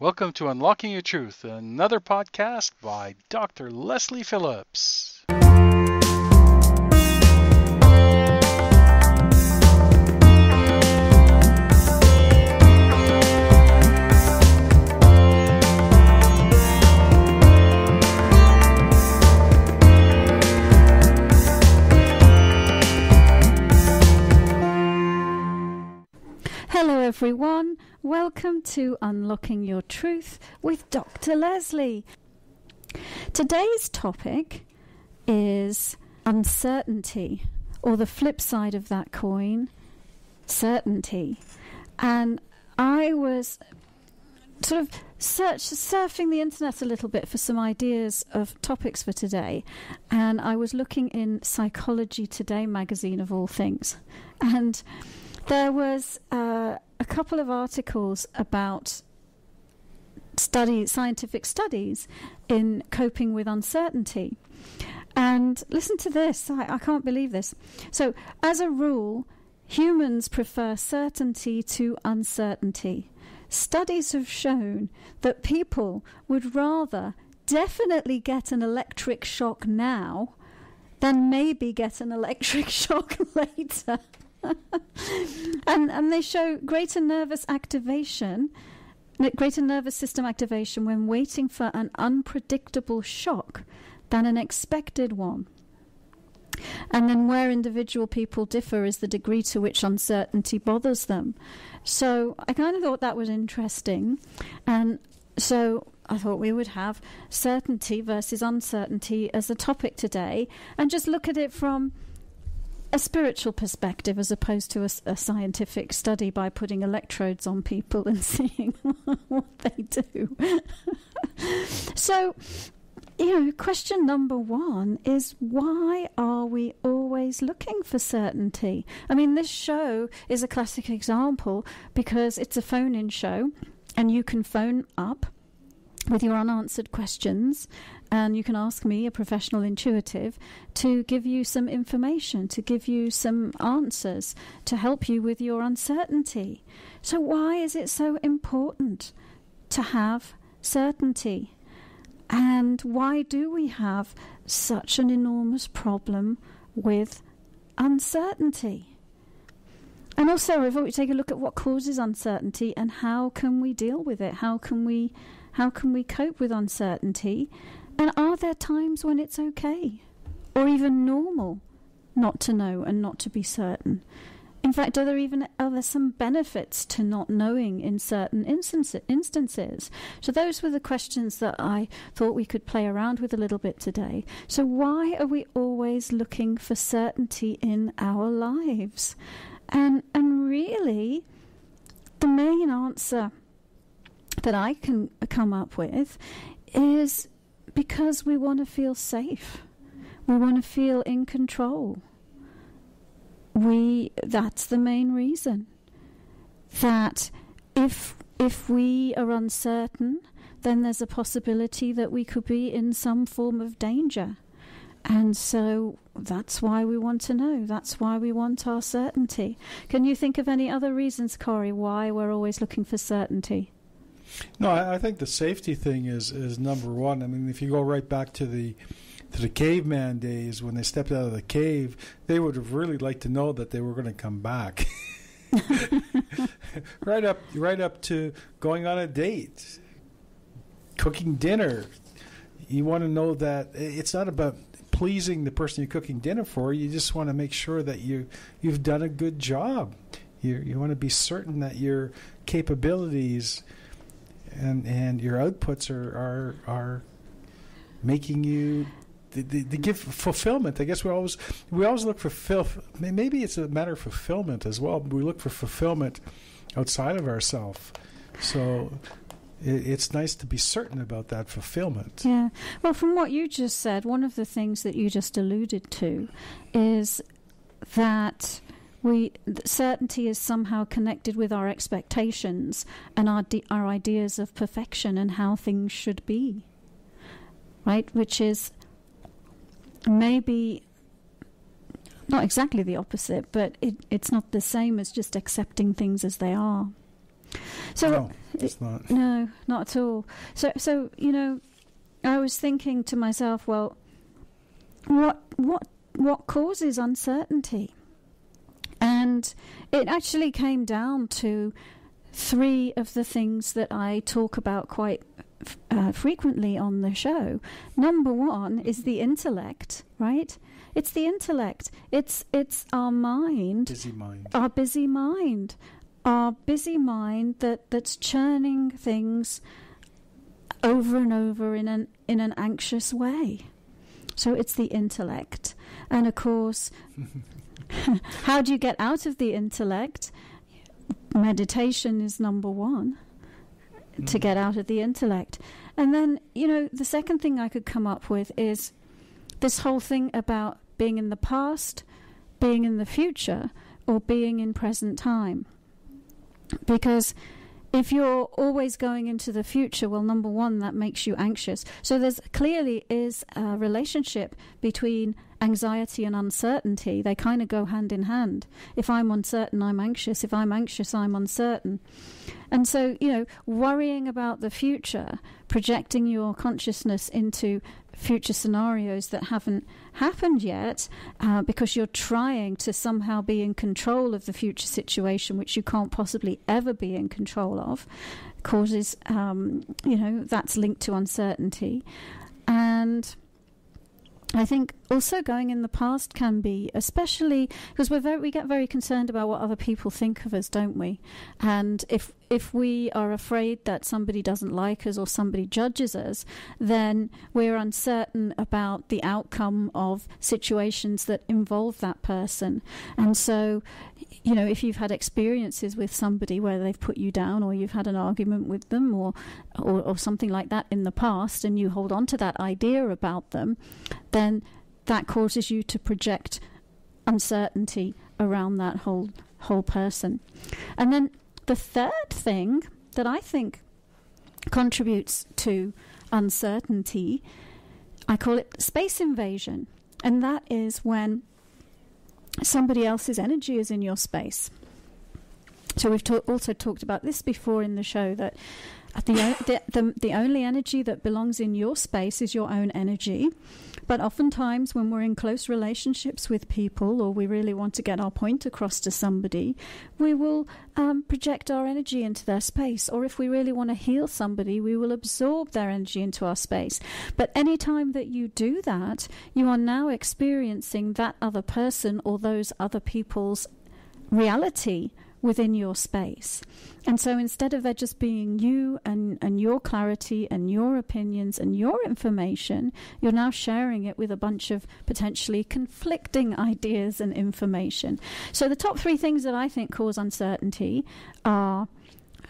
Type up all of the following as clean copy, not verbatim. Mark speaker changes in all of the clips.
Speaker 1: Welcome to Unlocking Your Truth, another podcast by Dr. Lesley Phillips.
Speaker 2: Hello everyone, welcome to Unlocking Your Truth with Dr. Lesley. Today's topic is uncertainty, or the flip side of that coin, certainty. And I was sort of surfing the internet a little bit for some ideas of topics for today, and I was looking in Psychology Today magazine of all things, and there was a couple of articles about scientific studies in coping with uncertainty. And listen to this, I can't believe this. So, as a rule, humans prefer certainty to uncertainty. Studies have shown that people would rather definitely get an electric shock now than maybe get an electric shock later. and they show greater nervous system activation when waiting for an unpredictable shock than an expected one. And then where individual people differ is the degree to which uncertainty bothers them. So I kind of thought that was interesting. And so I thought we would have certainty versus uncertainty as a topic today and just look at it from a spiritual perspective as opposed to a scientific study by putting electrodes on people and seeing what they do. So, question number one is, why are we always looking for certainty? I mean, this show is a classic example because it's a phone-in show and you can phone up with your unanswered questions, and you can ask me, a professional intuitive, to give you some information, to give you some answers, to help you with your uncertainty. So why is it so important to have certainty? And why do we have such an enormous problem with uncertainty? And also, I thought we'd take a look at what causes uncertainty and how can we deal with it? How can we cope with uncertainty? And are there times when it's okay or even normal not to know and not to be certain? In fact, are there some benefits to not knowing in certain instances? So those were the questions that I thought we could play around with a little bit today. So why are we always looking for certainty in our lives? And really, the main answer that I can come up with is because we want to feel safe. We want to feel in control. That's the main reason. That if we are uncertain, then there's a possibility that we could be in some form of danger. And so that's why we want to know. That's why we want our certainty. Can you think of any other reasons, Corey, why we're always looking for certainty?
Speaker 3: No, I think the safety thing is number one. I mean, if you go right back to the caveman days when they stepped out of the cave, they would have really liked to know that they were going to come back. right up to going on a date, cooking dinner. You want to know that it's not about pleasing the person you're cooking dinner for. You just want to make sure that you've done a good job. You want to be certain that your capabilities and your outputs are making you they give fulfillment. I guess we always look for maybe it's a matter of fulfillment as well. We look for fulfillment outside of ourselves. So it's nice to be certain about that fulfillment.
Speaker 2: Yeah. Well, from what you just said, one of the things that you just alluded to is that certainty is somehow connected with our expectations and our ideas of perfection and how things should be, right? Which is maybe not exactly the opposite, but it's not the same as just accepting things as they are. So
Speaker 3: No, it's not.
Speaker 2: No, not at all. So I was thinking to myself, well, what causes uncertainty? And it actually came down to 3 of the things that I talk about quite frequently on the show. Number 1 is the intellect, right? It's the intellect. It's our mind.
Speaker 3: Busy mind.
Speaker 2: Our busy mind. Our busy mind that's churning things over and over in an anxious way. So it's the intellect. And of course, how do you get out of the intellect? Meditation is number 1 to get out of the intellect. And then, the second thing I could come up with is this whole thing about being in the past, being in the future, or being in present time. Because if you're always going into the future, well, number 1, that makes you anxious. So there's clearly is a relationship between anxiety and uncertainty. They kind of go hand in hand. If I'm uncertain, I'm anxious. If I'm anxious, I'm uncertain. And so, worrying about the future, projecting your consciousness into future scenarios that haven't happened yet, because you're trying to somehow be in control of the future situation, which you can't possibly ever be in control of, causes, that's linked to uncertainty. And I think also going in the past can be, especially because we get very concerned about what other people think of us, don't we? And if we are afraid that somebody doesn't like us or somebody judges us, then we're uncertain about the outcome of situations that involve that person. And so, if you've had experiences with somebody where they've put you down, or you've had an argument with them, or something like that in the past, and you hold on to that idea about them, then that causes you to project uncertainty around that whole person. And then the third thing that I think contributes to uncertainty, I call it space invasion. And that is when somebody else's energy is in your space. So we've also talked about this before in the show, that the only energy that belongs in your space is your own energy. But oftentimes when we're in close relationships with people, or we really want to get our point across to somebody, we will project our energy into their space. Or if we really want to heal somebody, we will absorb their energy into our space. But any time that you do that, you are now experiencing that other person or those other people's reality within your space. And so instead of there just being you and your clarity and your opinions and your information, you're now sharing it with a bunch of potentially conflicting ideas and information. So the top 3 things that I think cause uncertainty are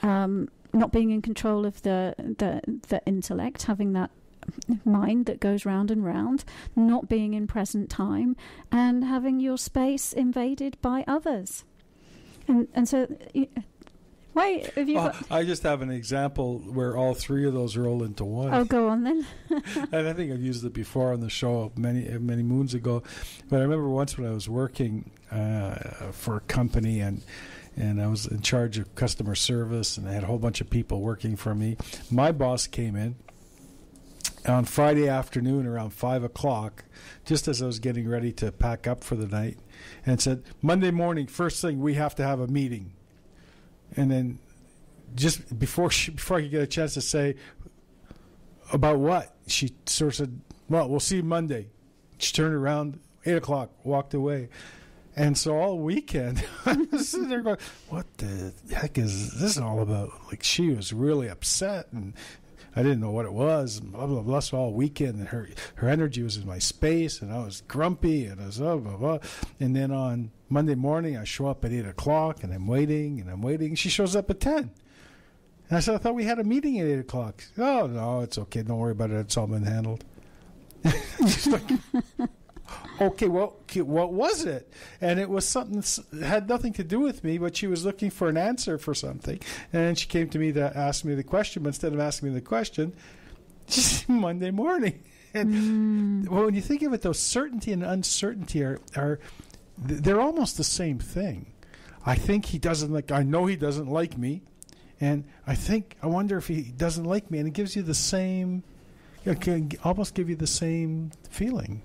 Speaker 2: not being in control of the intellect, having that mind that goes round and round, not being in present time, and having your space invaded by others. And so, why have you got...
Speaker 3: I just have an example where all 3 of those roll into one.
Speaker 2: Oh, go on then.
Speaker 3: And I think I've used it before on the show many moons ago. But I remember once when I was working for a company, and I was in charge of customer service, and I had a whole bunch of people working for me. My boss came in on Friday afternoon around 5 o'clock, just as I was getting ready to pack up for the night, and said, Monday morning, first thing, we have to have a meeting. And then just before I could get a chance to say, about what? She sort of said, well, we'll see you Monday. She turned around, 8 o'clock, walked away. And so all weekend, I was sitting there going, what the heck is this all about? Like, she was really upset, and I didn't know what it was, and blah, blah, blah. So all weekend, and her energy was in my space, and I was grumpy, and I was blah, blah, blah. And then on Monday morning, I show up at 8 o'clock, and I'm waiting. She shows up at 10. And I said, I thought we had a meeting at 8 o'clock. Oh, no, it's okay. Don't worry about it. It's all been handled. She's like, okay, well, what was it? And it was something that had nothing to do with me, but she was looking for an answer for something. And then she came to me to ask me the question, but instead of asking me the question, just Monday morning. And well, when you think of it, though, certainty and uncertainty are they're almost the same thing. I know he doesn't like me, And I wonder if he doesn't like me, and it gives you the same, it can almost give you the same feeling.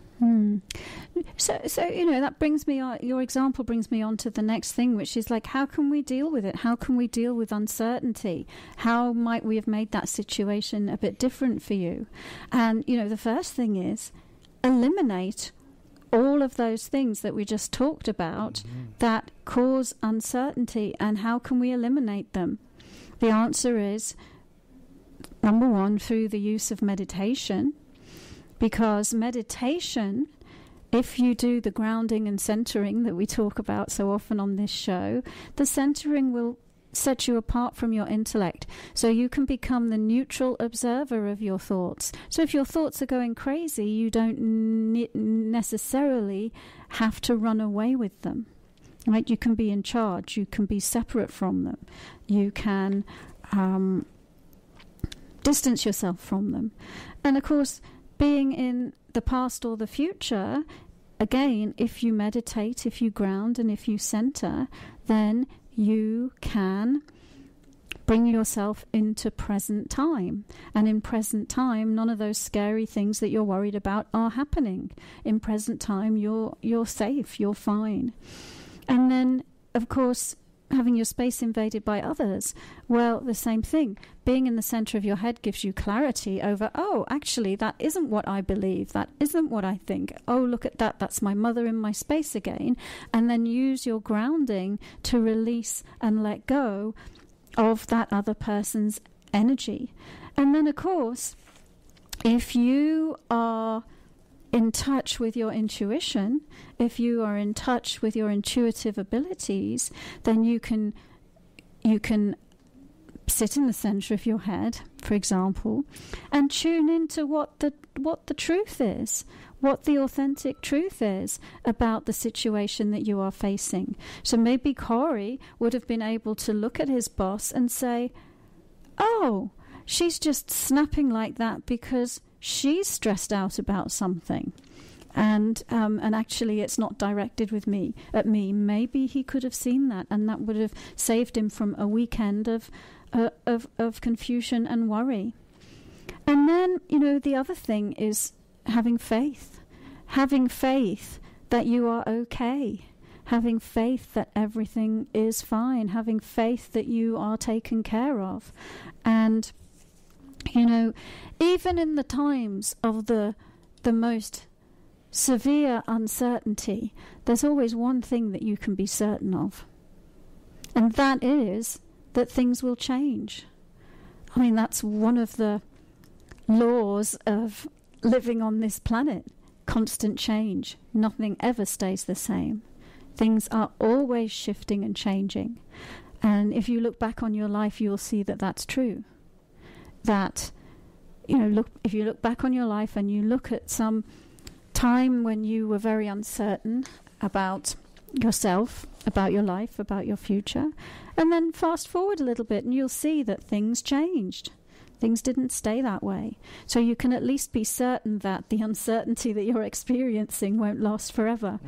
Speaker 2: So that brings me on, your example brings me on to the next thing, which is like, how can we deal with it? How can we deal with uncertainty? How might we have made that situation a bit different for you? And, the first thing is eliminate all of those things that we just talked about that cause uncertainty. And how can we eliminate them? The answer is, number one, through the use of meditation. Because meditation, if you do the grounding and centering that we talk about so often on this show, the centering will set you apart from your intellect. So you can become the neutral observer of your thoughts. So if your thoughts are going crazy, you don't necessarily have to run away with them. Right? You can be in charge. You can be separate from them. You can distance yourself from them. And of course, being in the past or the future, again, if you meditate, if you ground, and if you center, then you can bring yourself into present time. And in present time, none of those scary things that you're worried about are happening. In present time, you're safe, you're fine. And then, of course, having your space invaded by others, well, the same thing. Being in the center of your head gives you clarity over, oh, actually, that isn't what I believe. That isn't what I think. Oh, look at that. That's my mother in my space again. And then use your grounding to release and let go of that other person's energy. And then, of course, if you are in touch with your intuition, if you are in touch with your intuitive abilities, then you can sit in the center of your head, for example, and tune into what the truth is, what the authentic truth is about the situation that you are facing. So maybe Corey would have been able to look at his boss and say, oh, she's just snapping like that because she's stressed out about something, and actually it's not directed at me. Maybe he could have seen that, and that would have saved him from a weekend of confusion and worry. And then, the other thing is having faith that you are okay, having faith that everything is fine, having faith that you are taken care of. And even in the times of the most severe uncertainty, there's always one thing that you can be certain of. And that is that things will change. I mean, that's one of the laws of living on this planet. Constant change. Nothing ever stays the same. Things are always shifting and changing. And if you look back on your life, you'll see that that's true. That, if you look back on your life and you look at some time when you were very uncertain about yourself, about your life, about your future, and then fast forward a little bit and you'll see that things changed. Things didn't stay that way. So you can at least be certain that the uncertainty that you're experiencing won't last forever.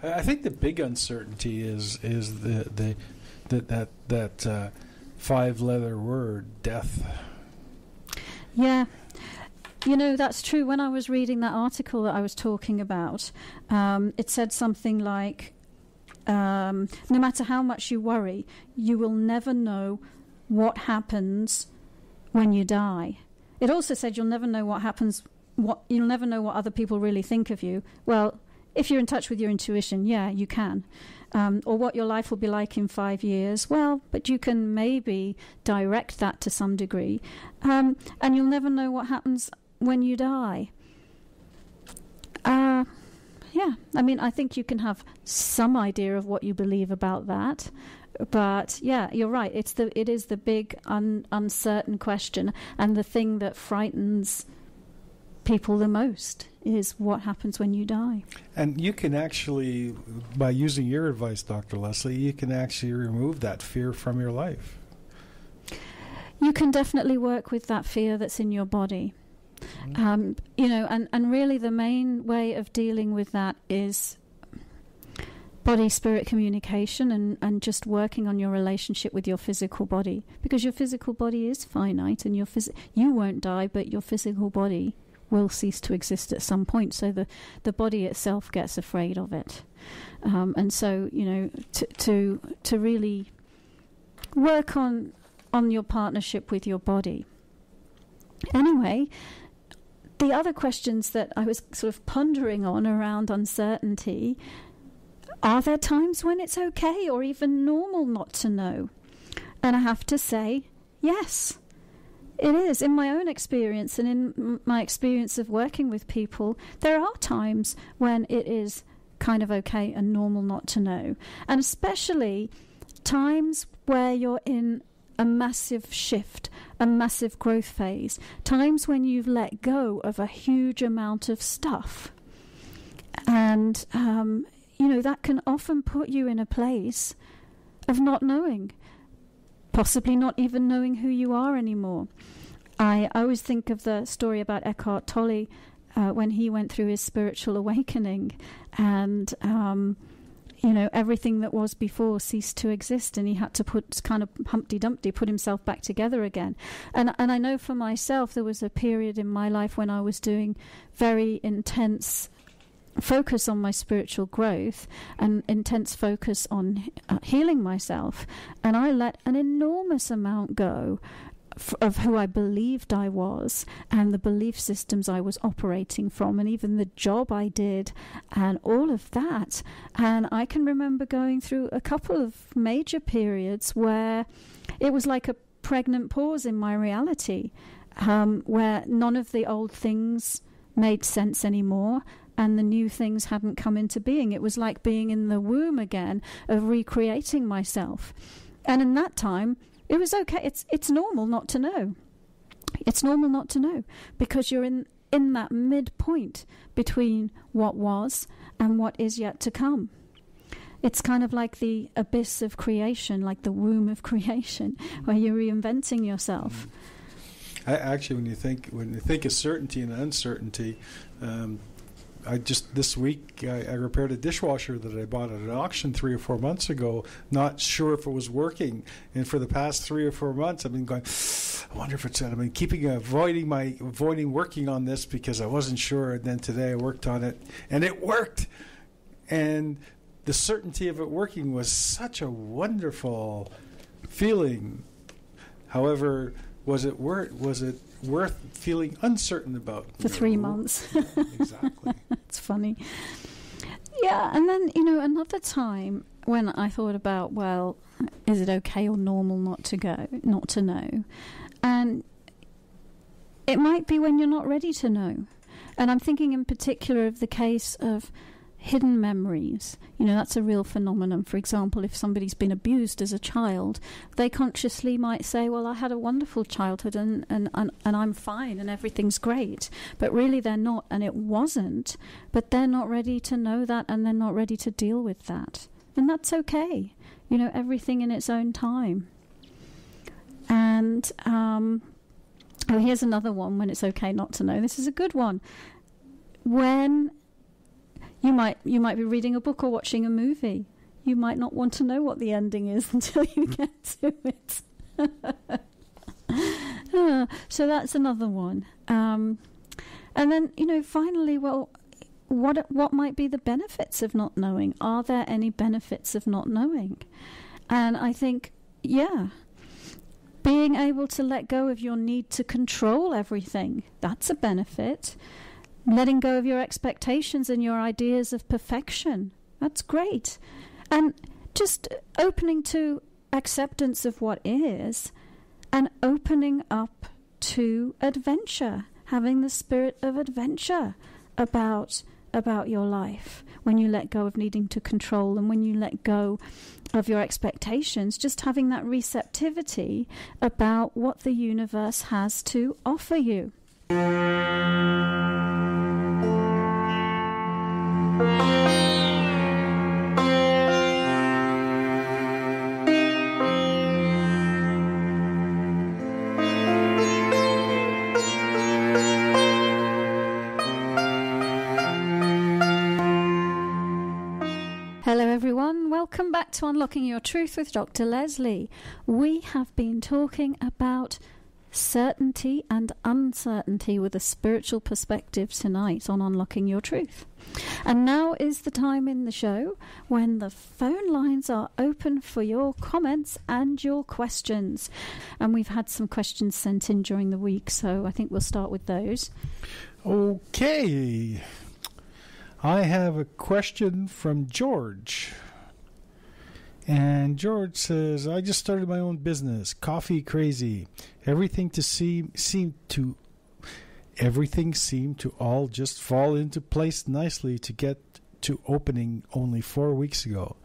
Speaker 3: I think the big uncertainty is that 5-letter word, death.
Speaker 2: Yeah. That's true. When I was reading that article that I was talking about, it said something like, no matter how much you worry, you will never know what happens when you die. It also said you'll never know what happens, you'll never know what other people really think of you. Well, if you're in touch with your intuition, yeah, you can. Or what your life will be like in 5 years. Well, but you can maybe direct that to some degree. And you'll never know what happens when you die. Yeah, I mean, I think you can have some idea of what you believe about that. But yeah, you're right. It is the big uncertain question, and the thing that frightens people the most is what happens when you die.
Speaker 3: And you can actually, by using your advice, Dr. Lesley, you can actually remove that fear from your life.
Speaker 2: You can definitely work with that fear that's in your body. And really the main way of dealing with that is body-spirit communication and just working on your relationship with your physical body, because your physical body is finite, and you won't die, but your physical body will cease to exist at some point. So the body itself gets afraid of it, and so to really work on your partnership with your body. Anyway, the other questions that I was sort of pondering on around uncertainty: are there times when it's okay or even normal not to know? And I have to say, yes, it is. In my own experience and in my experience of working with people, there are times when it is kind of okay and normal not to know. And especially times where you're in a massive shift, a massive growth phase, times when you've let go of a huge amount of stuff. And, that can often put you in a place of not knowing, possibly not even knowing who you are anymore. I always think of the story about Eckhart Tolle when he went through his spiritual awakening, and everything that was before ceased to exist, and he had to put kind of Humpty Dumpty, put himself back together again. And I know for myself, there was a period in my life when I was doing very intense focus on my spiritual growth and intense focus on healing myself, and I let an enormous amount go of who I believed I was, and the belief systems I was operating from, and even the job I did, and all of that. And I can remember going through a couple of major periods where it was like a pregnant pause in my reality, where none of the old things made sense anymore, and the new things hadn't come into being. It was like being in the womb again of recreating myself. And in that time, it was okay. It's normal not to know. It's normal not to know, because you're in that midpoint between what was and what is yet to come. It's kind of like the abyss of creation, like the womb of creation, where you're reinventing yourself.
Speaker 3: Actually, when you think of certainty and uncertainty, this week I repaired a dishwasher that I bought at an auction 3 or 4 months ago, not sure if it was working. And for the past 3 or 4 months, I've been going, I wonder if it's. I've been avoiding working on this because I wasn't sure. And then today I worked on it, and it worked. And the certainty of it working was such a wonderful feeling. However, was it worth feeling uncertain about?
Speaker 2: For 3 months.
Speaker 3: Exactly.
Speaker 2: It's funny. Yeah, and then, another time when I thought about, well, is it okay or normal not to know? And it might be when you're not ready to know. And I'm thinking in particular of the case of hidden memories. That's a real phenomenon. For example, if somebody's been abused as a child, they consciously might say, well, I had a wonderful childhood and I'm fine and everything's great. But really they're not, and it wasn't. But they're not ready to know that, and they're not ready to deal with that. And that's okay. Everything in its own time. And here's another one when it's okay not to know. This is a good one. When you might be reading a book or watching a movie. You might not want to know what the ending is until you get to it. So that's another one. And then, finally, well, what might be the benefits of not knowing? Are there any benefits of not knowing? And I think, yeah, being able to let go of your need to control everything, that's a benefit. Letting go of your expectations and your ideas of perfection. That's great. And just opening to acceptance of what is, and opening up to adventure, having the spirit of adventure about your life. When you let go of needing to control, and when you let go of your expectations, just having that receptivity about what the universe has to offer you. Hello everyone, welcome back to Unlocking Your Truth with Dr. Lesley. We have been talking about certainty and uncertainty with a spiritual perspective tonight on Unlocking Your Truth. And now is the time in the show when the phone lines are open for your comments and your questions. And we've had some questions sent in during the week, so I think we'll start with those.
Speaker 3: Okay. I have a question from George. And George says, I just started my own business, Coffee Crazy. Everything seemed to all just fall into place nicely to get to opening only 4 weeks ago.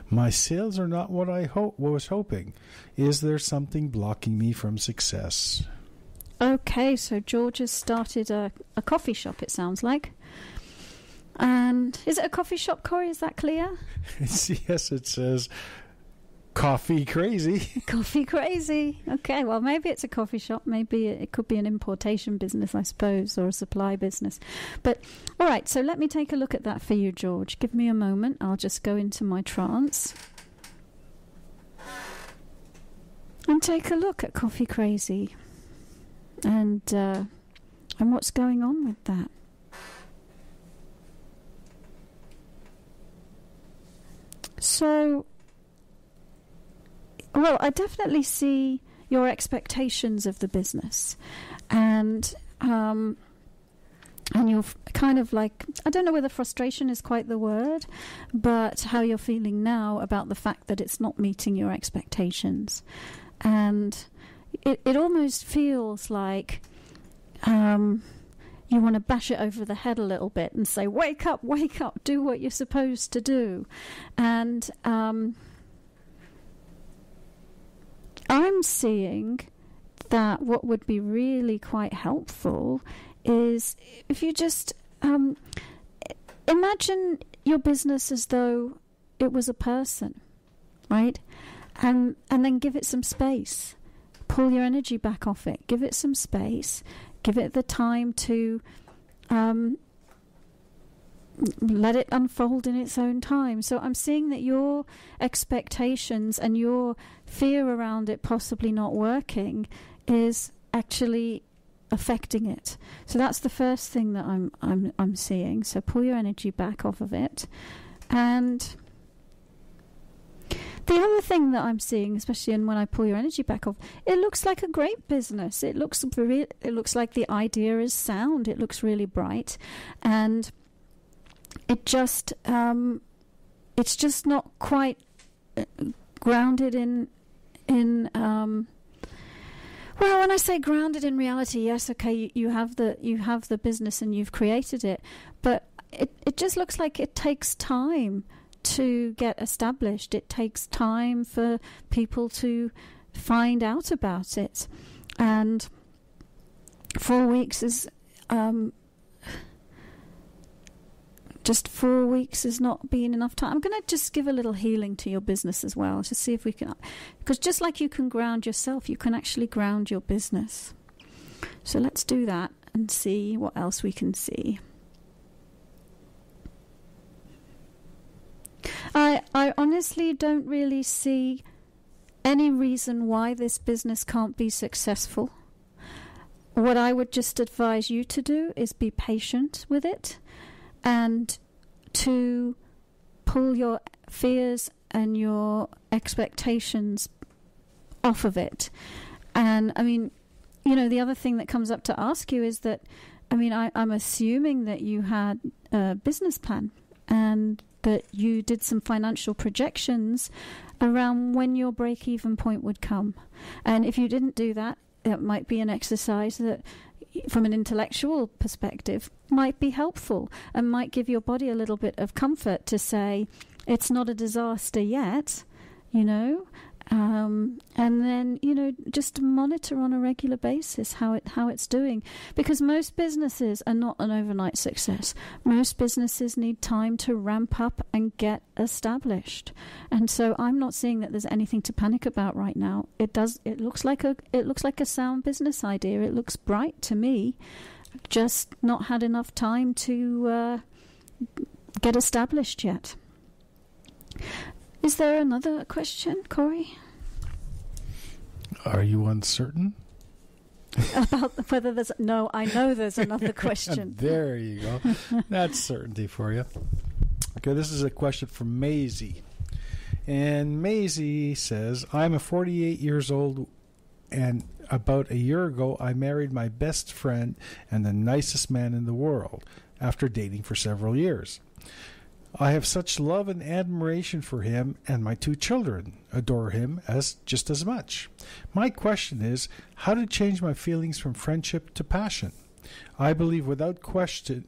Speaker 3: My sales are not what I was hoping. Is there something blocking me from success?
Speaker 2: Okay, so George has started a coffee shop, it sounds like. And is it a coffee shop, Corey? Is that clear?
Speaker 3: Yes, it says Coffee Crazy.
Speaker 2: Coffee Crazy. Okay, well, maybe it's a coffee shop. Maybe it could be an importation business, I suppose, or a supply business. But, all right, so let me take a look at that for you, George. Give me a moment. I'll just go into my trance and take a look at Coffee Crazy and what's going on with that. So, well, I definitely see your expectations of the business, and you're kind of like, I don't know whether frustration is quite the word, but how you're feeling now about the fact that it's not meeting your expectations. And it almost feels like you want to bash it over the head a little bit and say, wake up, do what you're supposed to do. And I'm seeing that what would be really quite helpful is if you just imagine your business as though it was a person, right? And then give it some space. Pull your energy back off it. Give it some space. Give it the time to let it unfold in its own time. So I'm seeing that your expectations and your fear around it possibly not working is actually affecting it. So that's the first thing that I'm seeing. So pull your energy back off of it. And the other thing that I'm seeing, especially when I pull your energy back off, it looks like a great business. It looks like the idea is sound. It looks really bright, and it just it's just not quite grounded in well, when I say grounded in reality, yes, okay, you have the business and you've created it, but it just looks like it takes time to get established. It takes time for people to find out about it, and 4 weeks is just 4 weeks is not being enough time. I'm going to just give a little healing to your business as well to see if we can, because just like you can ground yourself, you can actually ground your business. So let's do that and see what else we can see. I honestly don't really see any reason why this business can't be successful. What I would just advise you to do is be patient with it and to pull your fears and your expectations off of it. And I mean, you know, the other thing that comes up to ask you is that, I mean, I'm assuming that you had a business plan and that you did some financial projections around when your break-even point would come. And if you didn't do that, it might be an exercise that, from an intellectual perspective, might be helpful and might give your body a little bit of comfort to say, it's not a disaster yet, you know. And then, you know, just monitor on a regular basis how it's doing, because most businesses are not an overnight success. Most businesses need time to ramp up and get established, and so I'm not seeing that there's anything to panic about right now. It looks like a sound business idea. It looks bright to me. Just not had enough time to get established yet. Is there another question, Corey?
Speaker 3: Are you uncertain?
Speaker 2: About whether there's... No, I know there's another question.
Speaker 3: There you go. That's certainty for you. Okay, this is a question from Maisie. And Maisie says, I'm a 48 years old, and about a year ago, I married my best friend and the nicest man in the world after dating for several years. I have such love and admiration for him, and my 2 children adore him just as much. My question is, how to change my feelings from friendship to passion? I believe without question...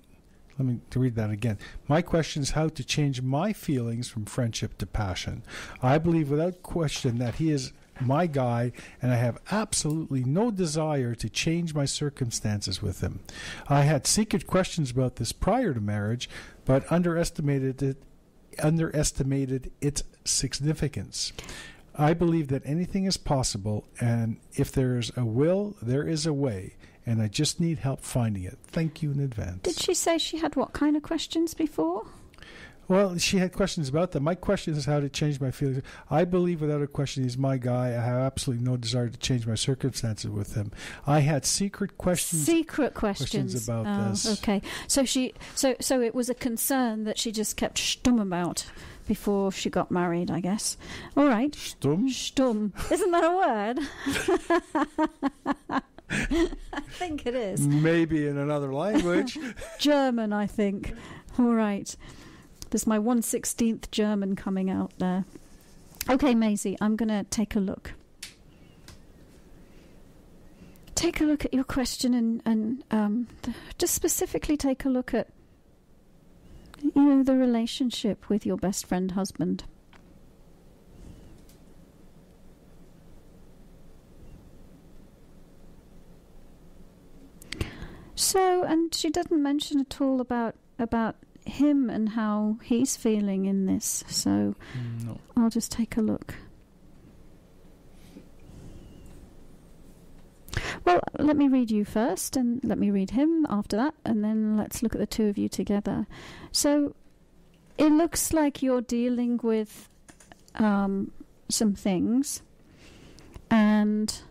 Speaker 3: Let me read that again. My question is how to change my feelings from friendship to passion. I believe without question that he is my guy, and I have absolutely no desire to change my circumstances with him. I had secret questions about this prior to marriage, but underestimated its significance. I believe that anything is possible, and if there is a will, there is a way, and I just need help finding it. Thank you in advance.
Speaker 2: Did she say she had what kind of questions before?
Speaker 3: Well, she had questions about that. My question is how to change my feelings. I believe without a question he's my guy. I have absolutely no desire to change my circumstances with him. I had secret questions.
Speaker 2: Secret questions
Speaker 3: about this.
Speaker 2: Okay. So it was a concern that she just kept stum about before she got married, I guess. All right.
Speaker 3: Stum?
Speaker 2: Stum. Isn't that a word? I think it is.
Speaker 3: Maybe in another language.
Speaker 2: German, I think. All right. There's my 1/16th German coming out there. Okay, Maisie, I'm going to take a look. Take a look at your question and just specifically take a look at, the relationship with your best friend husband. So, and she doesn't mention at all about him and how he's feeling in this. So,
Speaker 3: no.
Speaker 2: I'll just take a look. Well, let me read you first, and let me read him after that, and then let's look at the 2 of you together. So, it looks like you're dealing with some things, and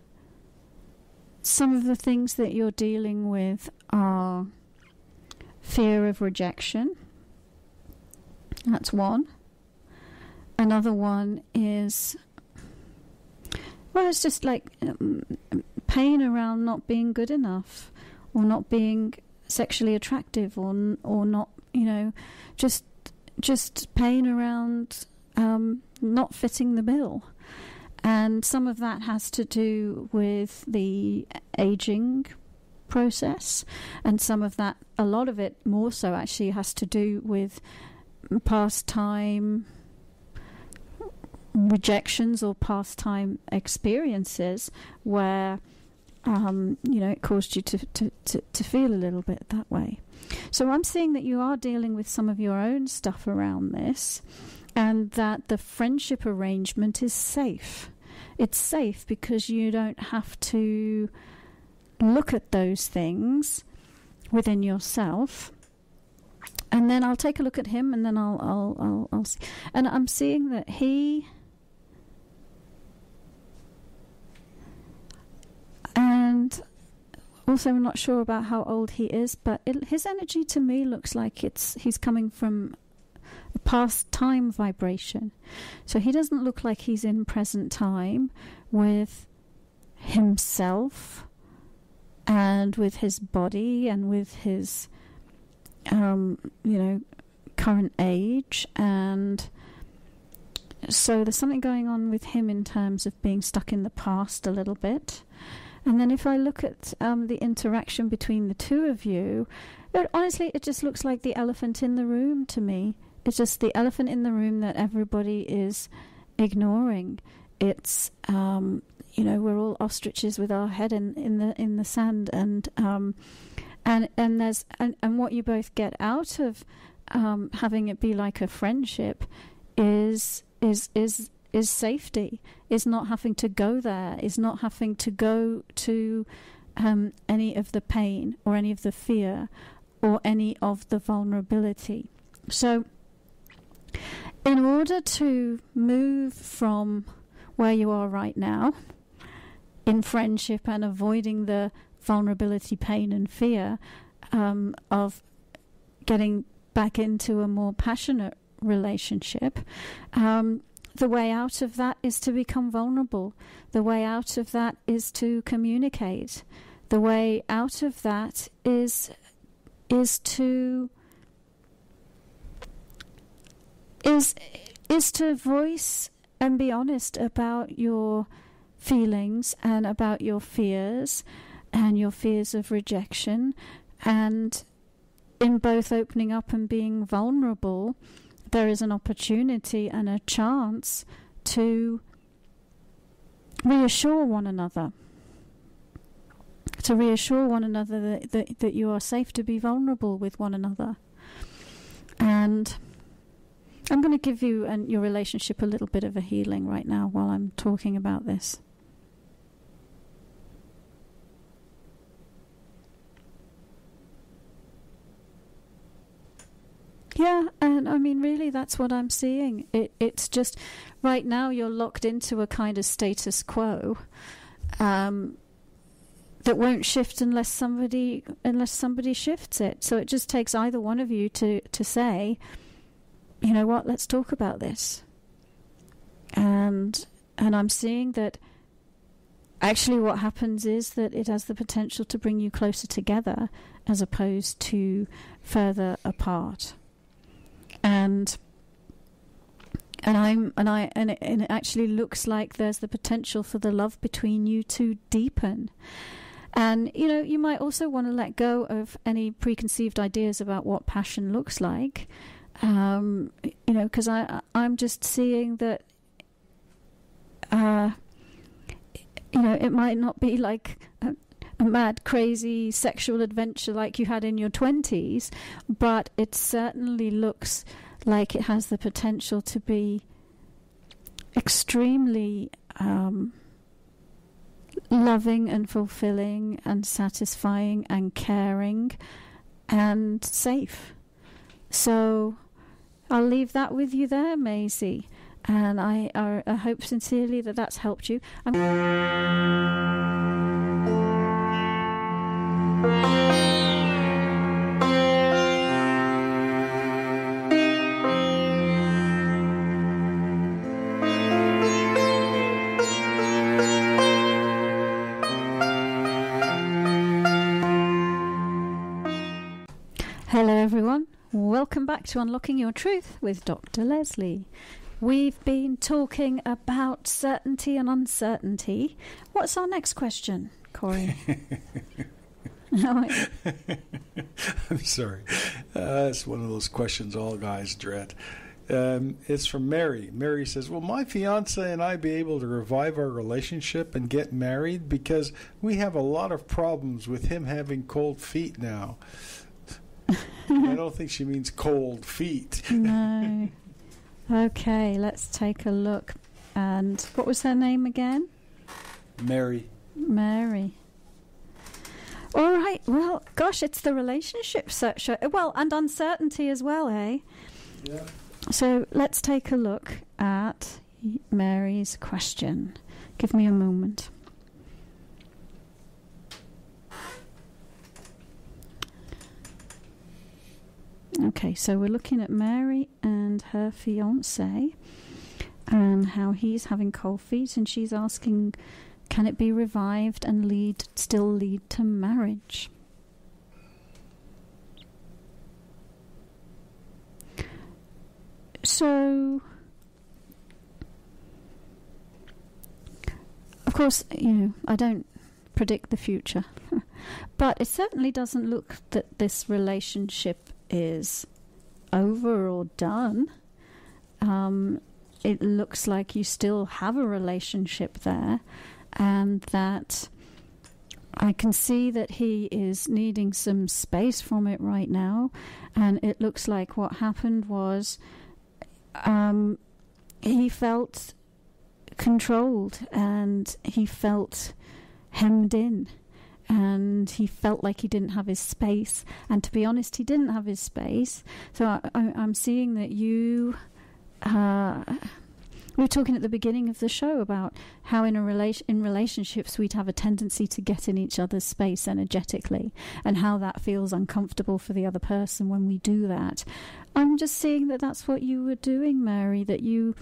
Speaker 2: some of the things that you're dealing with are fear of rejection. That's one. Another one is, well, it's just like pain around not being good enough, or not being sexually attractive, or not, just pain around not fitting the bill. And some of that has to do with the aging process, and some of that, a lot of it more so actually, has to do with past time rejections or past time experiences where it caused you to feel a little bit that way. So I'm seeing that you are dealing with some of your own stuff around this, and that the friendship arrangement is safe. It's safe because you don't have to look at those things within yourself. And then I'll take a look at him, and then I'll see. And I'm seeing that he, and also I'm not sure about how old he is, but his energy to me looks like he's coming from a past time vibration. So he doesn't look like he's in present time with himself and with his body and with his current age. And so there's something going on with him in terms of being stuck in the past a little bit. And then if I look at the interaction between the 2 of you, honestly, it just looks like the elephant in the room to me. It's just the elephant in the room that everybody is ignoring. It's we're all ostriches with our head in the sand, and what you both get out of having it be like a friendship is safety, is not having to go there, is not having to go to any of the pain or any of the fear or any of the vulnerability. So in order to move from where you are right now in friendship and avoiding the vulnerability, pain and fear of getting back into a more passionate relationship, the way out of that is to become vulnerable. The way out of that is to communicate. The way out of that is to voice and be honest about your feelings and about your fears and your fears of rejection. And in both opening up and being vulnerable, there is an opportunity and a chance to reassure one another. To reassure one another that you are safe to be vulnerable with one another. And I'm going to give you and your relationship a little bit of a healing right now while I'm talking about this. Yeah, and I mean, really, that's what I'm seeing. It's just, right now you're locked into a kind of status quo that won't shift unless somebody shifts it. So it just takes either one of you to say, you know what, let's talk about this. And I'm seeing that actually what happens is that it has the potential to bring you closer together as opposed to further apart. And it actually looks like there's the potential for the love between you to deepen. And, you know, you might also want to let go of any preconceived ideas about what passion looks like. You know, because I'm just seeing that, you know, it might not be like a mad, crazy sexual adventure like you had in your 20s, but it certainly looks like it has the potential to be extremely loving and fulfilling and satisfying and caring and safe. So I'll leave that with you there, Maisie. And I hope sincerely that that's helped you. Hello everyone, welcome back to Unlocking Your Truth with Dr. Lesley. We've been talking about certainty and uncertainty. What's our next question, Corey?
Speaker 3: I'm sorry. It's one of those questions all guys dread. It's from Mary. Mary says, will my fiance and I be able to revive our relationship and get married? Because we have a lot of problems with him having cold feet now. I don't think she means cold feet.
Speaker 2: No. Okay, let's take a look. And what was her name again?
Speaker 3: Mary.
Speaker 2: Mary. All right. Well, gosh, it's the relationship search. Well, and uncertainty as well, eh?
Speaker 3: Yeah.
Speaker 2: So let's take a look at Mary's question. Give me a moment. Okay, so we're looking at Mary and her fiancé and how he's having cold feet, and she's asking, can it be revived and still lead to marriage? So, of course, you know, I don't predict the future, but it certainly doesn't look that this relationship is over or done. It looks like you still have a relationship there, and that I can see that he is needing some space from it right now. And it looks like what happened was he felt controlled and he felt hemmed in. And he felt like he didn't have his space. And to be honest, he didn't have his space. So I'm seeing that you we were talking at the beginning of the show about how in relationships we'd have a tendency to get in each other's space energetically, and how that feels uncomfortable for the other person when we do that. I'm just seeing that that's what you were doing, Mary, that you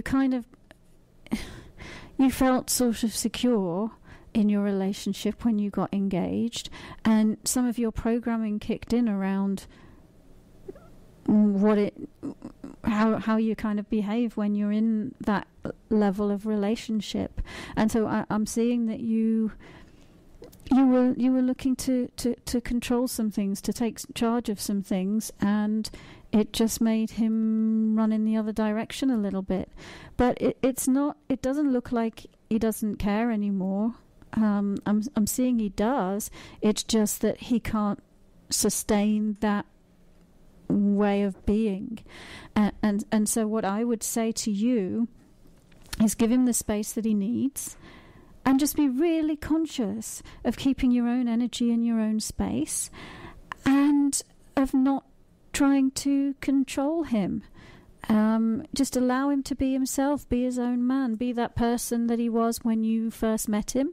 Speaker 2: kind of, you felt sort of secure in your relationship when you got engaged, and some of your programming kicked in around how you kind of behave when you're in that level of relationship. And so I'm seeing that you were looking to control some things, to take charge of some things, and it just made him run in the other direction a little bit. But it doesn't look like he doesn't care anymore. I'm seeing he does. It's just that he can't sustain that way of being, and so what I would say to you is give him the space that he needs, and just be really conscious of keeping your own energy in your own space, and of not trying to control him. Just allow him to be himself, be his own man, be that person that he was when you first met him.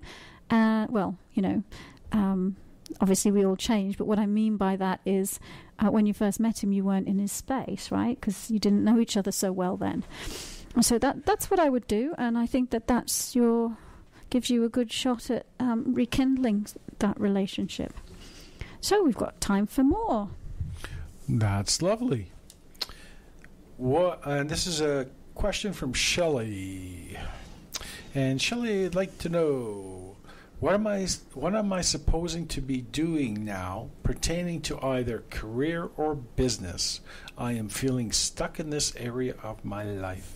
Speaker 2: Obviously we all change, but what I mean by that is when you first met him, you weren't in his space, right? Because you didn't know each other so well then. So that's what I would do, and I think that's gives you a good shot at rekindling that relationship. So we've got time for more.
Speaker 3: That's lovely. And this is a question from Shelley. And Shelley would like to know, what am I supposing to be doing now pertaining to either career or business? I am feeling stuck in this area of my life.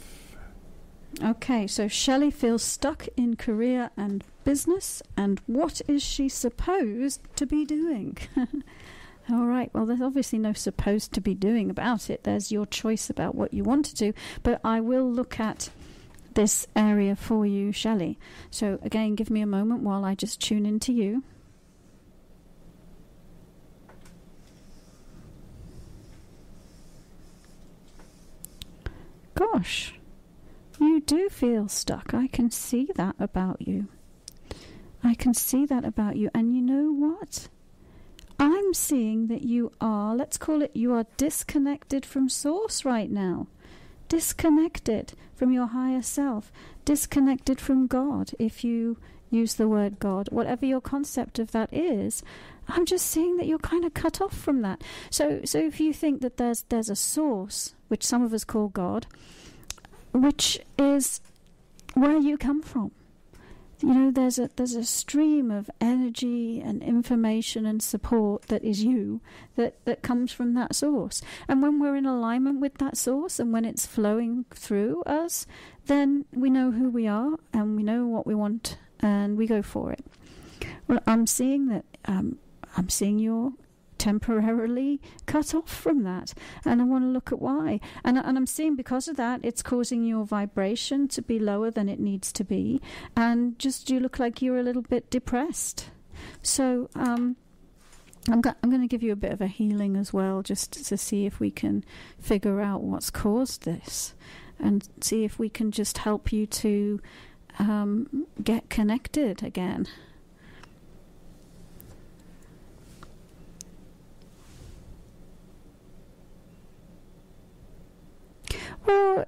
Speaker 2: Okay, so Shelley feels stuck in career and business, and what is she supposed to be doing? All right, well, there's obviously no supposed to be doing about it. There's your choice about what you want to do, but I will look at this area for you, Shelley. So again, give me a moment while I just tune into you. Gosh, you do feel stuck. I can see that about you. I can see that about you. And you know what? I'm seeing that you are, let's call it, you are disconnected from Source right now. Disconnected from your higher self, disconnected from God, if you use the word God, whatever your concept of that is. I'm just seeing that you're kind of cut off from that. So if you think that there's a source, which some of us call God, which is where you come from. You know, there's a stream of energy and information and support that is you, that comes from that source. And when we're in alignment with that source, and when it's flowing through us, then we know who we are, and we know what we want, and we go for it. Well, I'm seeing that I'm seeing you're temporarily cut off from that, and I want to look at why. And I'm seeing because of that, it's causing your vibration to be lower than it needs to be, and just you look like you're a little bit depressed. So I'm going to give you a bit of a healing as well, just to see if we can figure out what's caused this, and see if we can just help you to get connected again. Well,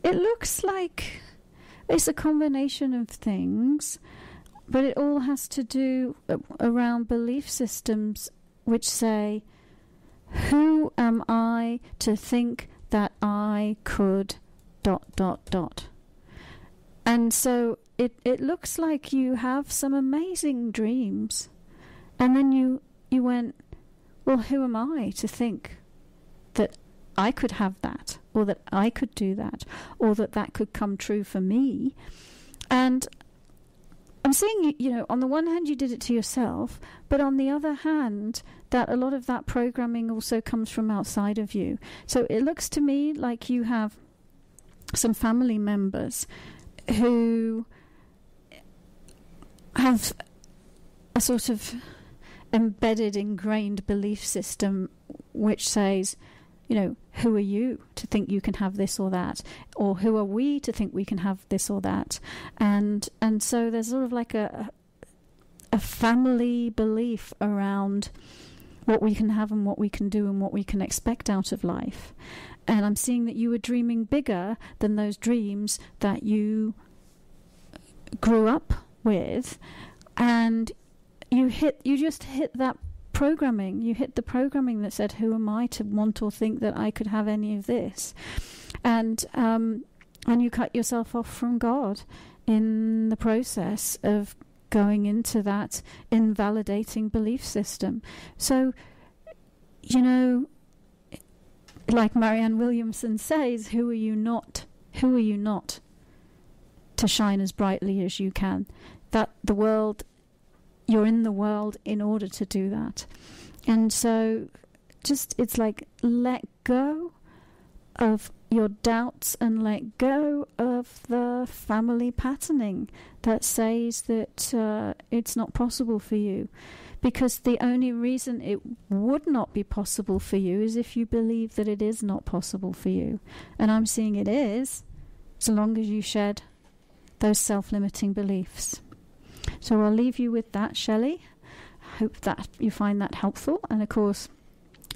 Speaker 2: it looks like it's a combination of things, but it all has to do around belief systems which say, who am I to think that I could ... And so it looks like you have some amazing dreams, and then you went, well, who am I to think that I could have that, or that I could do that, or that could come true for me. And I'm seeing, on the one hand, you did it to yourself, but on the other hand, that a lot of that programming also comes from outside of you. So it looks to me like you have some family members who have a sort of embedded, ingrained belief system which says, who are you to think you can have this or that? Or who are we to think we can have this or that? And so there's sort of like a family belief around what we can have and what we can do and what we can expect out of life. And I'm seeing that you were dreaming bigger than those dreams that you grew up with, and you just hit that programming. You hit the programming that said, who am I to want or think that I could have any of this? And you cut yourself off from God in the process of going into that invalidating belief system. So, like Marianne Williamson says, who are you not to shine as brightly as you can? That you're in the world in order to do that. And so it's like, let go of your doubts and let go of the family patterning that says that it's not possible for you. Because the only reason it would not be possible for you is if you believe that it is not possible for you. And I'm seeing it is, so long as you shed those self-limiting beliefs. So I'll leave you with that, Shelley. I hope that you find that helpful. And of course,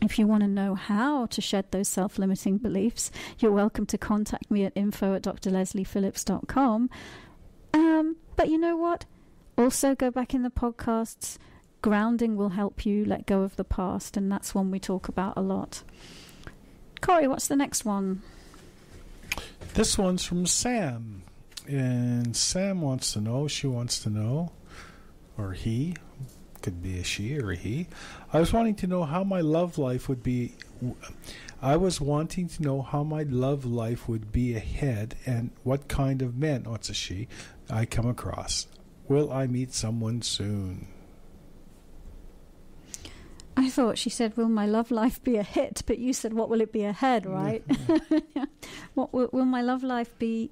Speaker 2: if you want to know how to shed those self-limiting beliefs, you're welcome to contact me at info@drlesleyphillips.com. But you know what? Also go back in the podcasts. Grounding will help you let go of the past, and that's one we talk about a lot. Corey, what's the next one?
Speaker 3: This one's from Sam. And Sam wants to know, or he, could be a she or a he. I was wanting to know how my love life would be ahead, and what kind of men, it's a she, I come across. Will I meet someone soon?
Speaker 2: I thought she said, will my love life be a hit? But you said, what will it be ahead, right? What will my love life be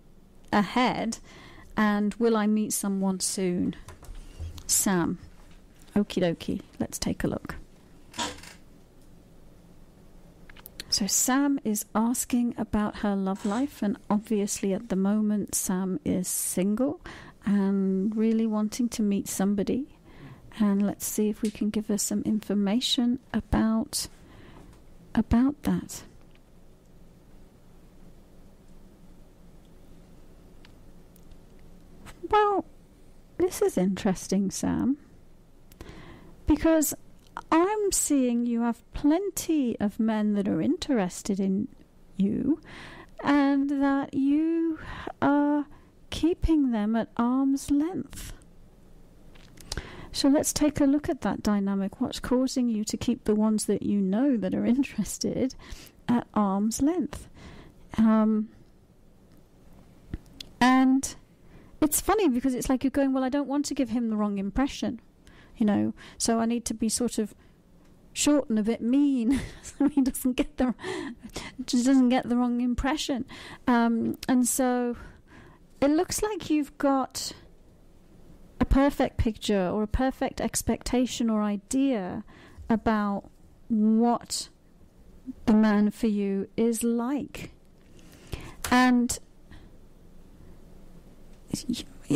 Speaker 2: ahead, and will I meet someone soon? Sam. Okie dokie. Let's take a look. So Sam is asking about her love life, and obviously at the moment Sam is single and really wanting to meet somebody. And let's see if we can give her some information about that. Well, this is interesting, Sam, because I'm seeing you have plenty of men that are interested in you, and that you are keeping them at arm's length. So let's take a look at that dynamic. What's causing you to keep the ones that you know that are interested at arm's length? And it's funny because it's like you're going, well, I don't want to give him the wrong impression, so I need to be sort of short and a bit mean so he doesn't get the wrong impression. And so it looks like you've got a perfect picture or a perfect expectation or idea about what the man for you is like. And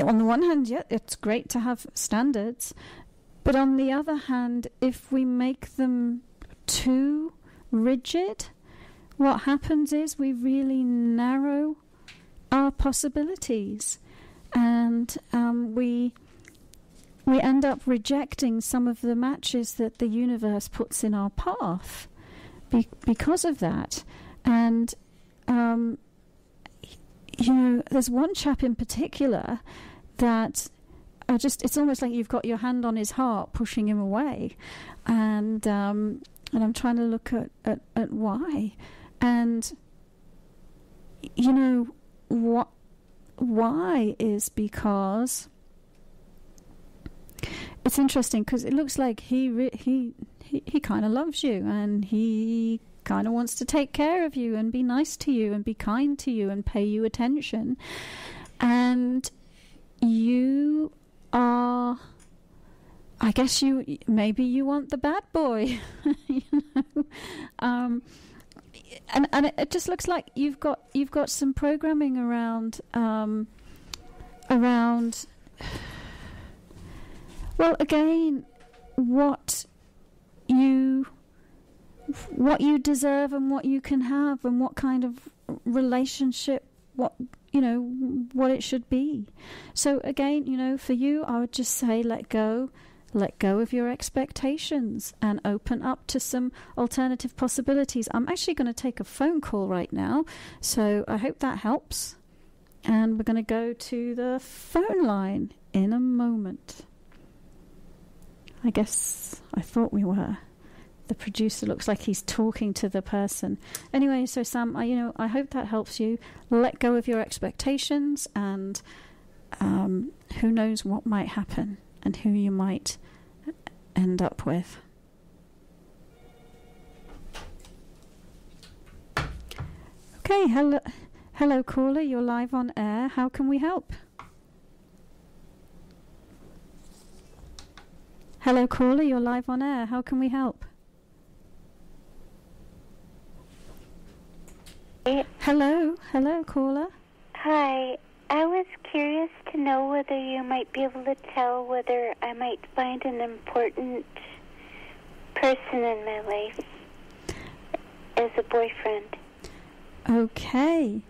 Speaker 2: on the one hand, yeah, it's great to have standards, but on the other hand, if we make them too rigid, what happens is we really narrow our possibilities, and we end up rejecting some of the matches that the universe puts in our path because of that. And there's one chap in particular that it's almost like you've got your hand on his heart pushing him away, and I'm trying to look at why. And why is because it's interesting, because it looks like he kind of loves you, and he kind of wants to take care of you and be nice to you and be kind to you and pay you attention. And you are, I guess maybe you want the bad boy, and it just looks like you've got some programming around well, again, what you deserve and what you can have and what kind of relationship, what it should be. So again, for you, I would just say let go of your expectations and open up to some alternative possibilities. I'm actually going to take a phone call right now, so I hope that helps. And we're going to go to the phone line in a moment. I guess I thought we were. The producer looks like he's talking to the person. Anyway, so Sam, I hope that helps you. Let go of your expectations, and who knows what might happen and who you might end up with. Okay, hello caller, you're live on air. How can we help? Hello caller, you're live on air. How can we help? Hello caller.
Speaker 4: Hi, I was curious to know whether you might be able to tell whether I might find an important person in my life as a boyfriend.
Speaker 2: Okay.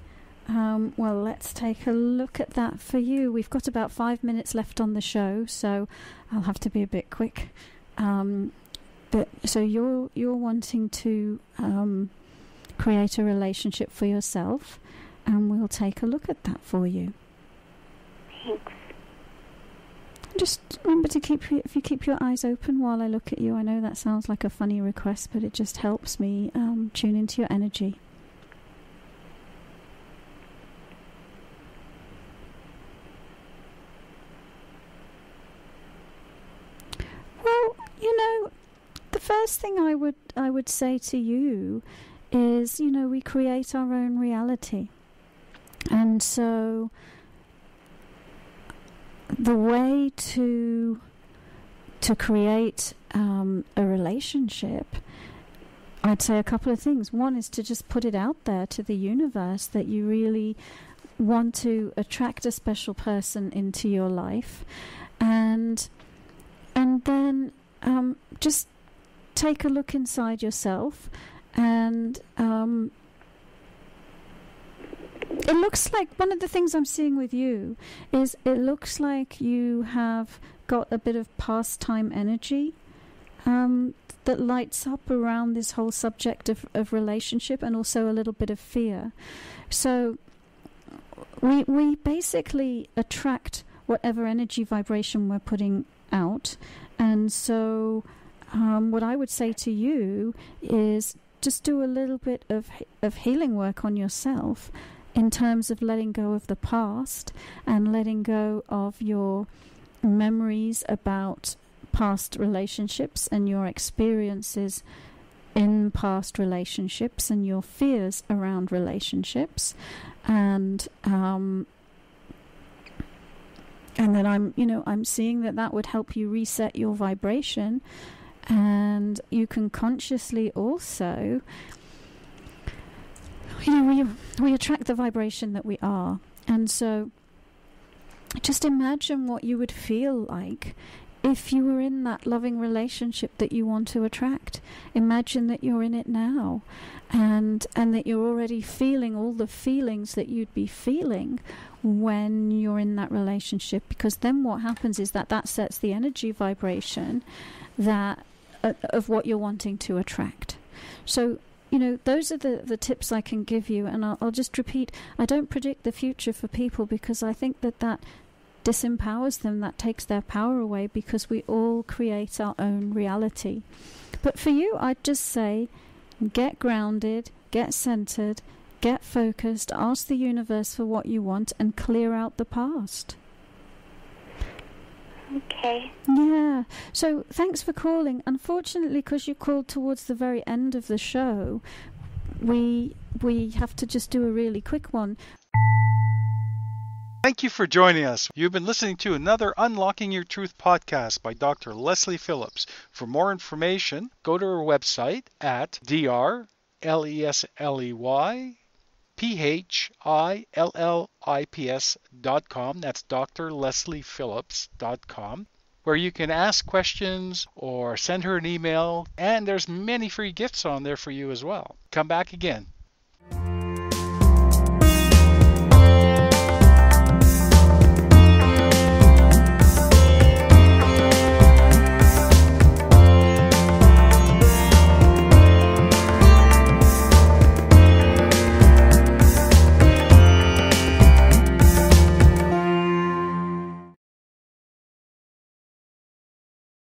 Speaker 2: Well, let's take a look at that for you. We've got about 5 minutes left on the show, so I'll have to be a bit quick. But so you're wanting to create a relationship for yourself, and we'll take a look at that for you.
Speaker 4: Thanks.
Speaker 2: Just remember to keep your eyes open while I look at you. I know that sounds like a funny request, but it just helps me tune into your energy. Well, the first thing I would say to you is, we create our own reality. And so the way to create a relationship, I'd say a couple of things. One is to just put it out there to the universe that you really want to attract a special person into your life. And then just take a look inside yourself, and it looks like one of the things I'm seeing with you is it looks like you have got a bit of pastime energy that lights up around this whole subject of relationship, and also a little bit of fear. So we basically attract whatever energy vibration we're putting out. And so what I would say to you is just do a little bit of healing work on yourself in terms of letting go of the past and letting go of your memories about past relationships and your experiences in past relationships and your fears around relationships. And then I'm seeing that would help you reset your vibration. And you can consciously also, we attract the vibration that we are. And so just imagine what you would feel like if you were in that loving relationship that you want to attract. Imagine that you're in it now, and that you're already feeling all the feelings that you'd be feeling when you're in that relationship, because then what happens is that sets the energy vibration of what you're wanting to attract. So, those are the tips I can give you, and I'll just repeat, I don't predict the future for people because I think that disempowers them, that takes their power away, because we all create our own reality. But for you, I'd just say, get grounded, get centered, get focused, ask the universe for what you want, and clear out the past.
Speaker 4: Okay.
Speaker 2: Yeah. So thanks for calling. Unfortunately, because you called towards the very end of the show, we have to just do a really quick one.
Speaker 1: Thank you for joining us. You've been listening to another Unlocking Your Truth podcast by Dr. Lesley Phillips. For more information, go to our website at drlesley, LesleyPhillips.com. That's drlesleyphillips.com, where you can ask questions or send her an email, and there's many free gifts on there for you as well. Come back again.